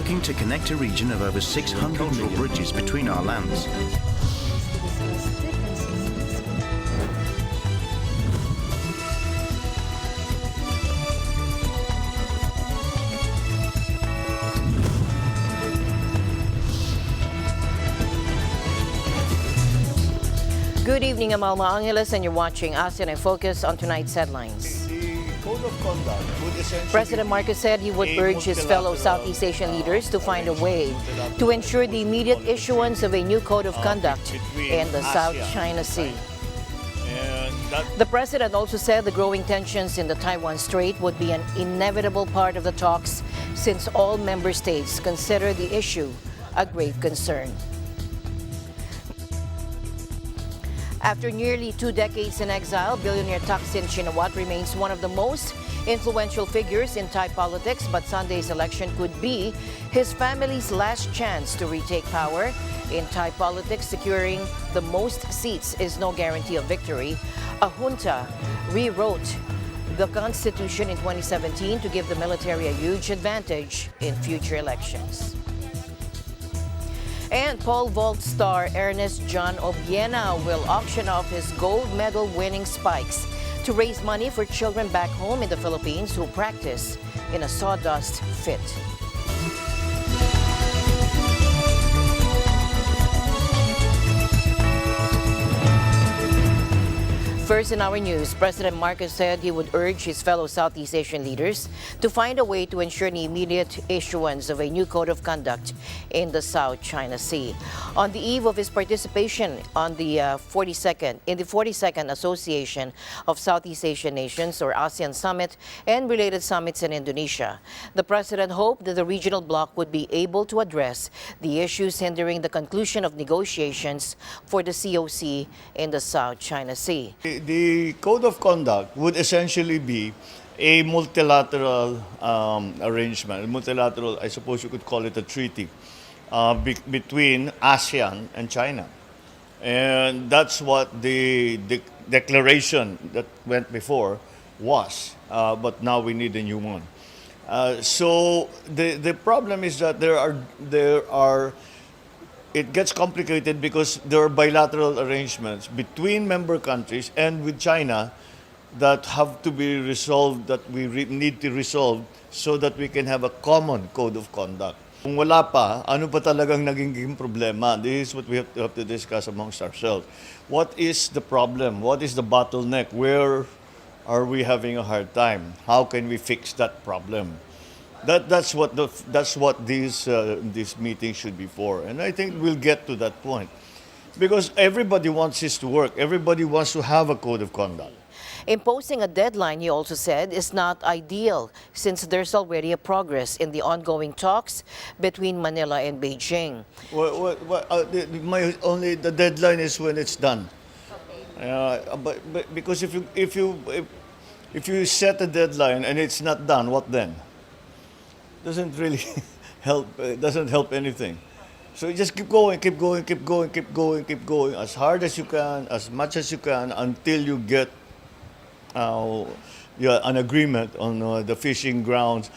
working to connect a region of over 600 million bridges between our lands. Good evening, I'm Alma Angeles, and you're watching ASEAN in Focus on tonight's headlines. The Code of Conduct would essentially President Marcos said he would urge his fellow Southeast Asian leaders to find a way to ensure the immediate issuance of a new code of conduct in the South China Sea. The president also said the growing tensions in the Taiwan Strait would be an inevitable part of the talks since all member states consider the issue a grave concern. After nearly 2 decades in exile, billionaire Thaksin Shinawatra remains one of the most influential figures in Thai politics, but Sunday's election could be his family's last chance to retake power. In Thai politics, securing the most seats is no guarantee of victory. A junta rewrote the constitution in 2017 to give the military a huge advantage in future elections. And pole vault star Ernest John Obiena will auction off his gold medal winning spikes to raise money for children back home in the Philippines who practice in a sawdust fit. First in our news, President Marcos said he would urge his fellow Southeast Asian leaders to find a way to ensure the immediate issuance of a new code of conduct in the South China Sea. On the eve of his participation on the 42nd Association of Southeast Asian Nations, or ASEAN Summit, and related summits in Indonesia, the president hoped that the regional bloc would be able to address the issues hindering the conclusion of negotiations for the COC in the South China Sea. The Code of Conduct would essentially be a multilateral arrangement, multilateral, I suppose you could call it a treaty, between ASEAN and China. And that's what the declaration that went before was, but now we need a new one. So the problem is that there are it gets complicated because there are bilateral arrangements between member countries and with China that have to be resolved, that we need to resolve so that we can have a common code of conduct. Kung wala pa, ano pa talagang naging problema? This is what we have to discuss amongst ourselves. What is the problem? What is the bottleneck? Where are we having a hard time? How can we fix that problem? That's what this meeting should be for, and I think we'll get to that point, because everybody wants this to work. Everybody wants to have a code of conduct. Imposing a deadline, he also said, is not ideal since there's already a progress in the ongoing talks between Manila and Beijing. The deadline is when it's done. But because if you set a deadline and it's not done, what then? Doesn't really help. It doesn't help anything. So you just keep going as hard as you can, as much as you can, until you get an agreement on the fishing grounds.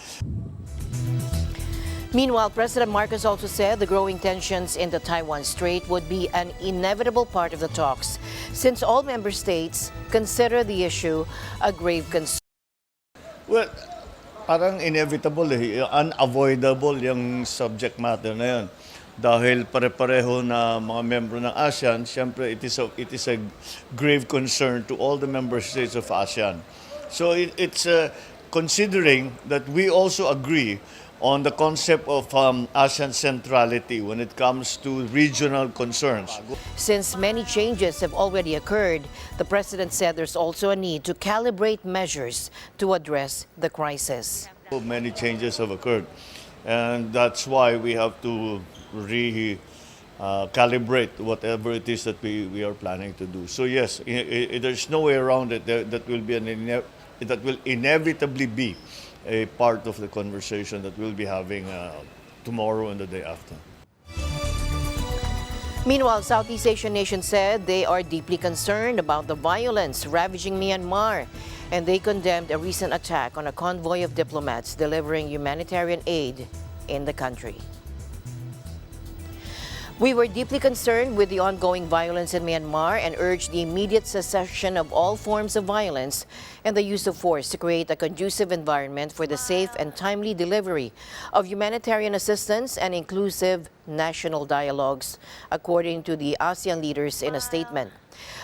Meanwhile, President Marcos also said the growing tensions in the Taiwan Strait would be an inevitable part of the talks, since all member states consider the issue a grave concern. Well, parang inevitable unavoidable yung subject matter na yun. Dahil pare-pareho na mga membro ng ASEAN, siyempre it is a grave concern to all the member states of ASEAN. So it's considering that we also agree on the concept of ASEAN centrality when it comes to regional concerns. Since many changes have already occurred, the president said there's also a need to calibrate measures to address the crisis. Many changes have occurred, and that's why we have to calibrate whatever it is that we are planning to do. So yes, there's no way around it. That will inevitably be a part of the conversation that we'll be having tomorrow and the day after. Meanwhile, Southeast Asian nations said they are deeply concerned about the violence ravaging Myanmar, and they condemned a recent attack on a convoy of diplomats delivering humanitarian aid in the country. We were deeply concerned with the ongoing violence in Myanmar and urged the immediate cessation of all forms of violence and the use of force to create a conducive environment for the safe and timely delivery of humanitarian assistance and inclusive national dialogues, according to the ASEAN leaders in a statement.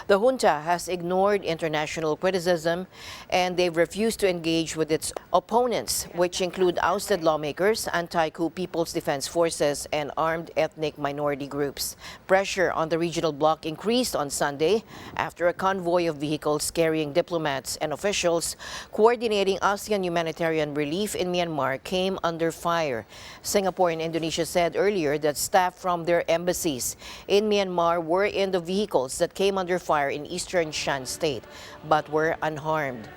The junta has ignored international criticism and they've refused to engage with its opponents, which include ousted lawmakers, anti-coup People's Defense Forces, and armed ethnic minority groups. Pressure on the regional bloc increased on Sunday after a convoy of vehicles carrying diplomats and officials coordinating ASEAN humanitarian relief in Myanmar came under fire. Singapore and Indonesia said earlier that staff from their embassies in Myanmar were in the vehicles that came under fire in eastern Shan State, but were unharmed.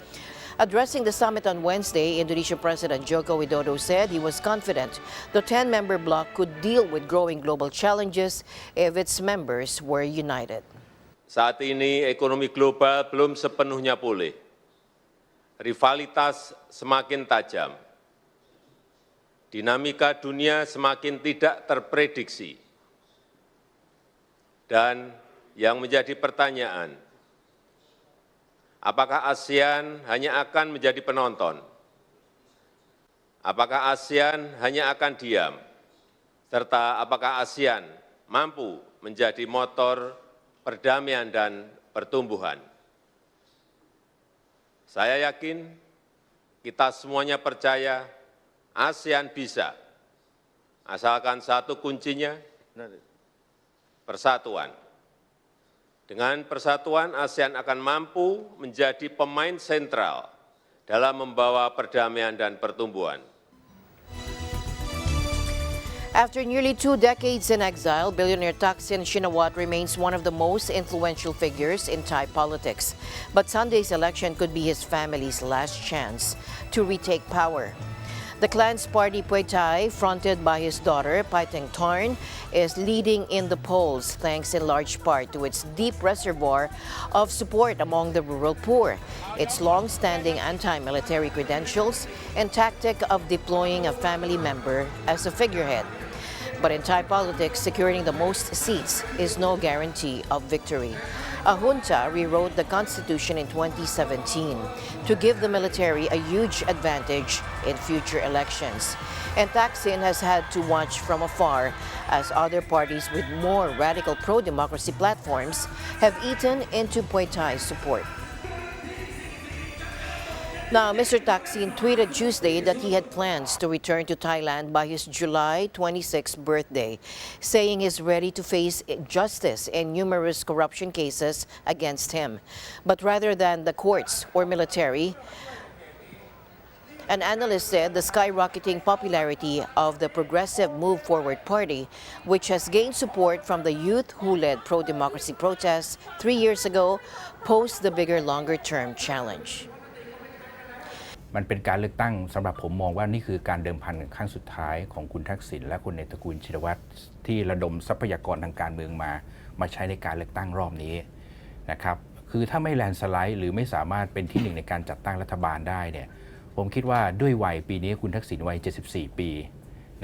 Addressing the summit on Wednesday, Indonesian President Joko Widodo said he was confident the 10-member bloc could deal with growing global challenges if its members were united. Saat ini ekonomi global belum sepenuhnya pulih. Rivalitas semakin tajam. Dinamika dunia semakin tidak terprediksi. Dan yang menjadi pertanyaan, apakah ASEAN hanya akan menjadi penonton? Apakah ASEAN hanya akan diam? Serta apakah ASEAN mampu menjadi motor perdamaian dan pertumbuhan? Saya yakin kita semuanya percaya ASEAN bisa, asalkan satu kuncinya, persatuan. Dengan persatuan, ASEAN akan mampu menjadi pemain sentral dalam membawa perdamaian dan pertumbuhan. After nearly 2 decades in exile, billionaire Thaksin Shinawatra remains one of the most influential figures in Thai politics. But Sunday's election could be his family's last chance to retake power. The clan's party Pheu Thai, fronted by his daughter Paeteng Tarn, is leading in the polls thanks in large part to its deep reservoir of support among the rural poor, its long-standing anti-military credentials, and tactic of deploying a family member as a figurehead. But in Thai politics, securing the most seats is no guarantee of victory. A junta rewrote the constitution in 2017 to give the military a huge advantage in future elections. And Thaksin has had to watch from afar as other parties with more radical pro-democracy platforms have eaten into Pheu Thai's support. Now, Mr. Thaksin tweeted Tuesday that he had plans to return to Thailand by his July 26th birthday, saying he's ready to face justice in numerous corruption cases against him. But rather than the courts or military, an analyst said the skyrocketing popularity of the Progressive Move Forward Party, which has gained support from the youth who led pro-democracy protests 3 years ago, posed the bigger, longer-term challenge. มันเป็นการเลือกตั้งสำหรับผมมองว่านี่คือการเดิมพันครั้งสุดท้ายของคุณทักษิณและคนในตระกูลชินวัตรที่ระดมทรัพยากรทางการเมืองมาใช้ในการเลือกตั้งรอบนี้นะครับคือถ้าไม่แลนด์สไลด์หรือไม่สามารถเป็นที่หนึ่งในการจัดตั้งรัฐบาลได้เนี่ยผมคิดว่าด้วยวัยปีนี้คุณทักษิณวัย74 ปี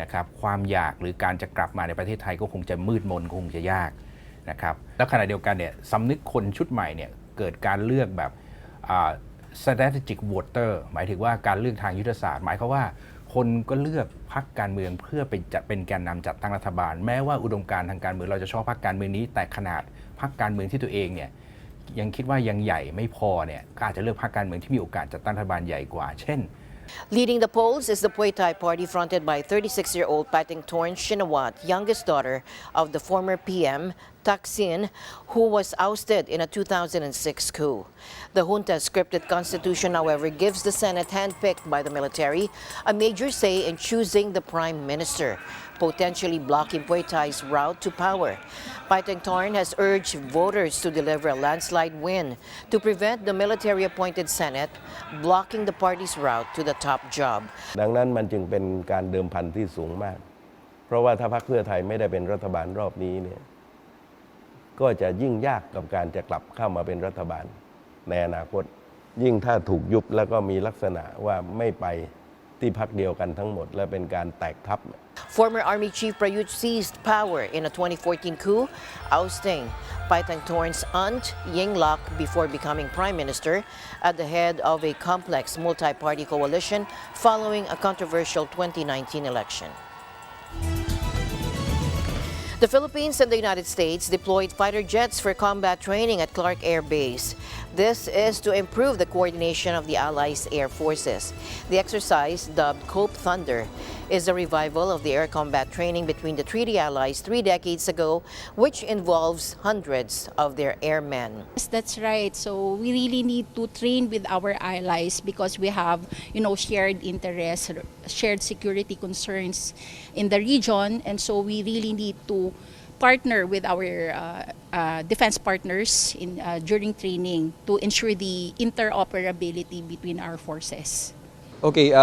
นะครับความอยากหรือการจะกลับมาในประเทศไทยก็คงจะมืดมนคงจะยากนะครับแล้วขณะเดียวกันเนี่ยสำนึกคนชุดใหม่เนี่ยเกิดการเลือกแบบstrategic voter หมายถึงว่าการเลือกทางยุทธศาสตร์หมายความว่าคนก็เลือกพรรคการเมืองเพื่อเป็นแกนนำจัดตั้งรัฐบาลแม้ว่าอุดมการณ์ทางการเมืองเราจะชอบพรรคการเมืองนี้แต่ขนาดพรรคการเมืองที่ตัวเองเนี่ยยังคิดว่ายังใหญ่ไม่พอเนี่ยก็อาจจะเลือกพรรคการเมืองที่มีโอกาสจัดตั้งรัฐบาลใหญ่กว่าเช่น Leading the polls is the Pheu Thai party fronted by 36-year-old Paeteng Tarn Shinawatra, youngest daughter of the former PM Thaksin, who was ousted in a 2006 coup. The junta's scripted constitution, however, gives the Senate handpicked by the military a major say in choosing the prime minister, potentially blocking Pheu Thai's route to power. Paeteng Tarn has urged voters to deliver a landslide win to prevent the military-appointed Senate blocking the party's route to the top job. ดังนั้นมันจึงเป็นการเดิมพันที่สูงมากเพราะว่าถ้าพรรคเพื่อไทยไม่ได้เป็นรัฐบาลรอบนี้เนี่ยก็จะยิ่งยากกับการจะกลับเข้ามาเป็นรัฐบาลในอนาคตยิ่งถ้าถูกยุบแล้วก็มีลักษณะว่าไม่ไปที่พรรคเดียวกันทั้งหมดและเป็นการแตกทัพ Former Army Chief Prayut seized power in a 2014 coup, ousting Paitangtorn's aunt Yingluck before becoming prime minister at the head of a complex multi-party coalition following a controversial 2019 election. The Philippines and the United States deployed fighter jets for combat training at Clark Air Base. This is to improve the coordination of the Allies' air forces. The exercise, dubbed COPE Thunder, is a revival of the air combat training between the Treaty Allies 3 decades ago, which involves hundreds of their airmen. Yes, that's right. So we really need to train with our allies because we have, shared interests, shared security concerns in the region, and so we really need to partner with our defense partners during training to ensure the interoperability between our forces. Okay,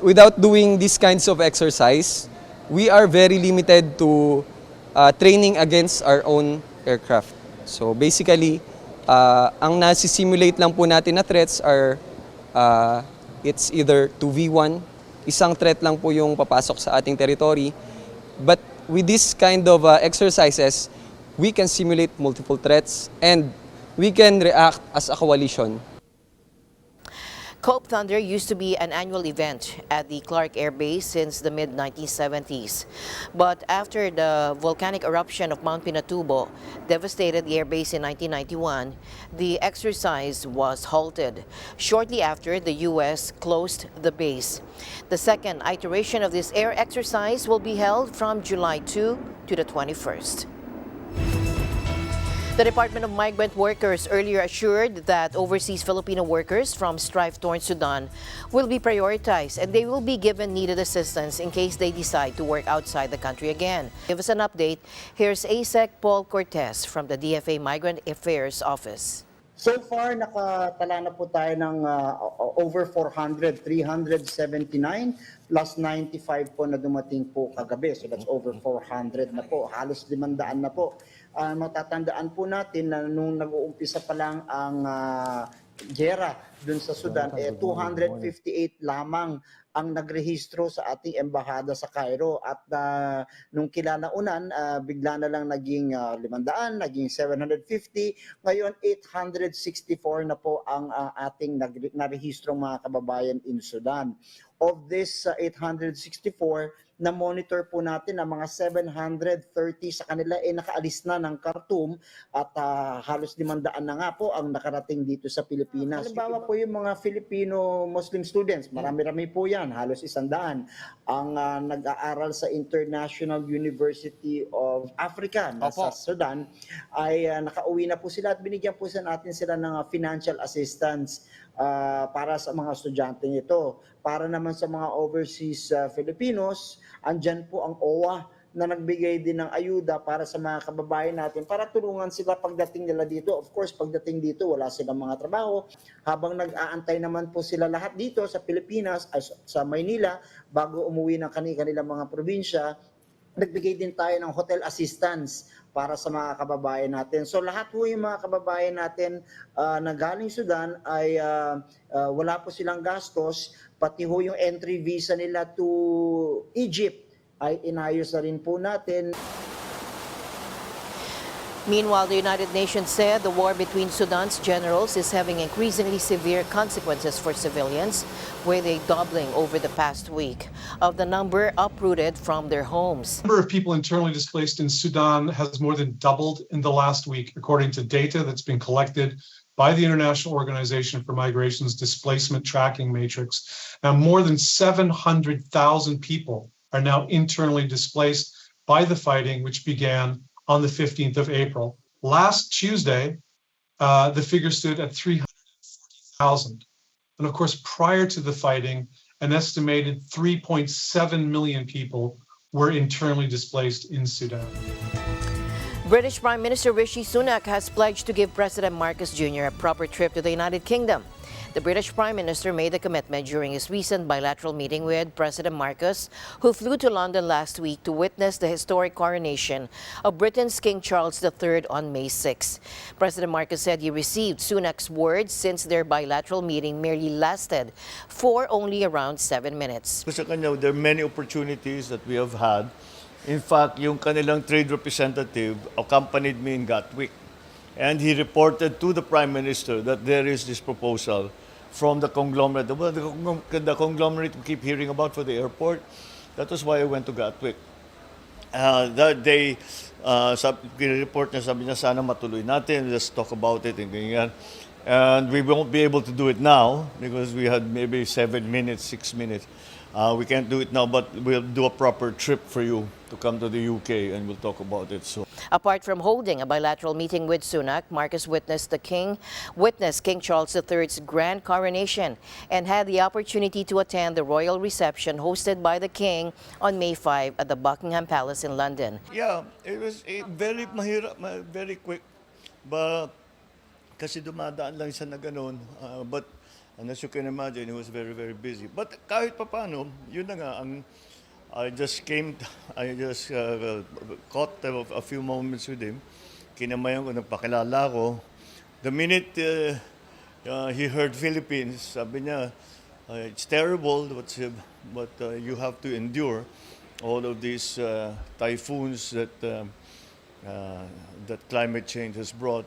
without doing these kinds of exercise, we are very limited to training against our own aircraft. So basically, ang nasi-simulate lang po natin na threats are it's either 2v1, isang threat lang po yung papasok sa ating territory. But with this kind of exercises, we can simulate multiple threats and we can react as a coalition. COPE Thunder used to be an annual event at the Clark Air Base since the mid-1970s. But after the volcanic eruption of Mount Pinatubo devastated the airbase in 1991, the exercise was halted. Shortly after, the U.S. closed the base. The second iteration of this air exercise will be held from July 2 to the 21st. The Department of Migrant Workers earlier assured that overseas Filipino workers from strife-torn Sudan will be prioritized and they will be given needed assistance in case they decide to work outside the country again. Give us an update. Here's ASEC Paul Cortez from the DFA Migrant Affairs Office. So far, nakatala na po tayo ng over 400, 379 plus 95 po na dumating po kagabi. So that's over 400 na po, halos 500 na po. Matatandaan po natin na nung nag-uumpisa pa lang ang giyera dun sa Sudan, 258 lamang ang nagrehistro sa ating embahada sa Cairo at nung kinalaunan, bigla na lang naging 500, naging 750, ngayon 864 na po ang ating narehistrong mga kababayan in Sudan. Of this 864, na-monitor po natin ang mga 730 sa kanila nakaalis na ng Khartoum at halos 500 na nga po ang nakarating dito sa Pilipinas. Halimbawa po yung mga Filipino Muslim students, marami-rami po yan, halos 100. Ang nag-aaral sa International University of Africa sa Sudan ay nakauwi na po sila at binigyan po natin sila ng financial assistance para sa mga estudyante nito. Para naman sa mga overseas Filipinos, andyan po ang OWA na nagbigay din ng ayuda para sa mga kababayan natin para tulungan sila pagdating nila dito. Of course, pagdating dito, wala silang mga trabaho. Habang nag-aantay naman po sila lahat dito sa Pilipinas, sa Maynila, bago umuwi ng kanilang mga probinsya, nagbigay din tayo ng hotel assistance para sa mga kababayan natin. So lahat po yung mga kababayan natin na galing Sudan ay wala po silang gastos, pati ho yung entry visa nila to Egypt ay inayos na rin po natin. Meanwhile, the United Nations said the war between Sudan's generals is having increasingly severe consequences for civilians, with a doubling over the past week of the number uprooted from their homes. The number of people internally displaced in Sudan has more than doubled in the last week, according to data that's been collected by the International Organization for Migration's Displacement Tracking Matrix. Now, more than 700,000 people are now internally displaced by the fighting, which began on the 15th of April. Last Tuesday, the figure stood at 340,000. And of course, prior to the fighting, an estimated 3.7 million people were internally displaced in Sudan. British Prime Minister Rishi Sunak has pledged to give President Marcos Jr. a proper trip to the United Kingdom. The British Prime Minister made the commitment during his recent bilateral meeting with President Marcos, who flew to London last week to witness the historic coronation of Britain's King Charles III on May 6. President Marcos said he received Sunak's words since their bilateral meeting merely lasted for only around 7 minutes. Sa kanya, there are many opportunities that we have had. In fact, yung kanilang trade representative accompanied me in Gatwick. And he reported to the Prime Minister that there is this proposal from the conglomerate. Well, the conglomerate we keep hearing about for the airport. That was why I went to Gatwick. That day, report niya, sabi niya, sana matuloy natin, let's talk about it and ganyan. And we won't be able to do it now because we had maybe 7 minutes, 6 minutes. We can't do it now, but we'll do a proper trip for you to come to the UK and we'll talk about it soon. Apart from holding a bilateral meeting with Sunak, Marcos witnessed King Charles III's grand coronation and had the opportunity to attend the royal reception hosted by the King on May 5 at the Buckingham Palace in London. Yeah, it was very mahirap, very quick. But kasi dumadaan lang siya na ganun. But as you can imagine, he was very, very busy. But kahit papano, yun na nga, I just caught a few moments with him. Kinamayan ko, nagpakilala ko. The minute he heard Philippines, sabi niya, it's terrible, but you have to endure all of these typhoons that climate change has brought.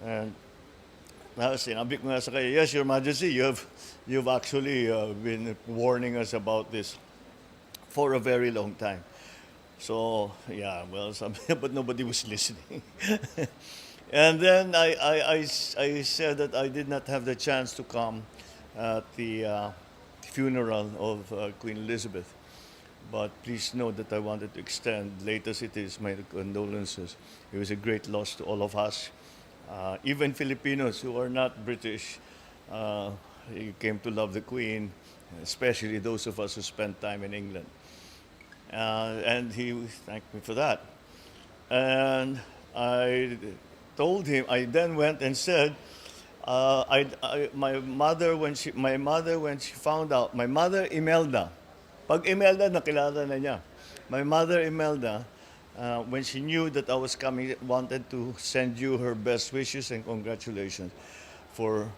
And sinabi ko nga sa kanya, yes, Your Majesty, you've actually been warning us about this for a very long time. So, yeah, well, but nobody was listening. And then I said that I did not have the chance to come at the funeral of Queen Elizabeth. But please know that I wanted to extend, late as it is, my condolences. It was a great loss to all of us. Even Filipinos who are not British, came to love the Queen, especially those of us who spent time in England. And he thanked me for that. And I told him, I then went and said, my mother, when she found out, my mother Imelda, pag Imelda, nakilala na niya. My mother Imelda, when she knew that I was coming, wanted to send you her best wishes and congratulations for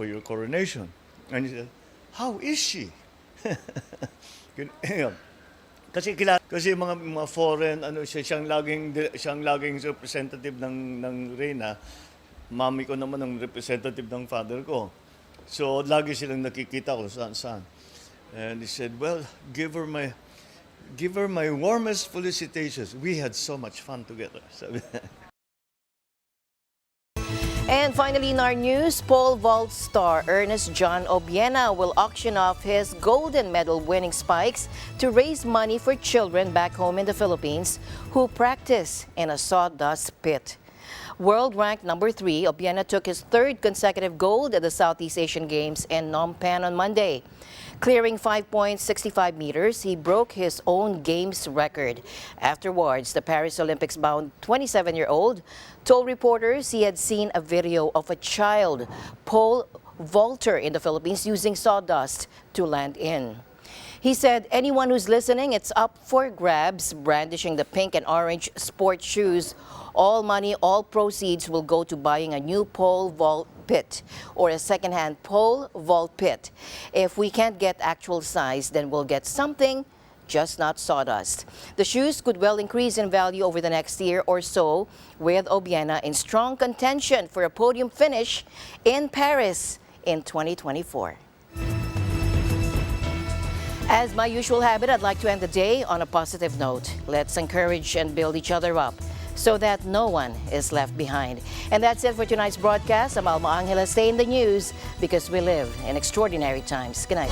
your coronation. And he said, how is she? Kasi mga foreign, siyang laging representative ng Reyna. Mami ko naman ang representative ng father ko. So lagi silang nakikita ko saan. And he said, well, give her my warmest felicitations. We had so much fun together. And finally in our news, pole vault star Ernest John Obiena will auction off his golden medal winning spikes to raise money for children back home in the Philippines who practice in a sawdust pit. World ranked number 3, Obiena took his 3rd consecutive gold at the Southeast Asian Games in Phnom Penh on Monday. Clearing 5.65 meters, he broke his own games record. Afterwards, the Paris Olympics-bound 27-year-old told reporters he had seen a video of a child pole vaulter in the Philippines using sawdust to land in. He said anyone who's listening, it's up for grabs, brandishing the pink and orange sports shoes. All money, all proceeds will go to buying a new pole vault pit or a second-hand pole vault pit. If we can't get actual size, then we'll get something, just not sawdust. The shoes could well increase in value over the next year or so, with Obiena in strong contention for a podium finish in Paris in 2024. As my usual habit, I'd like to end the day on a positive note. Let's encourage and build each other up so that no one is left behind. And that's it for tonight's broadcast. I'm Alma Angela. Stay in the news because we live in extraordinary times. Good night.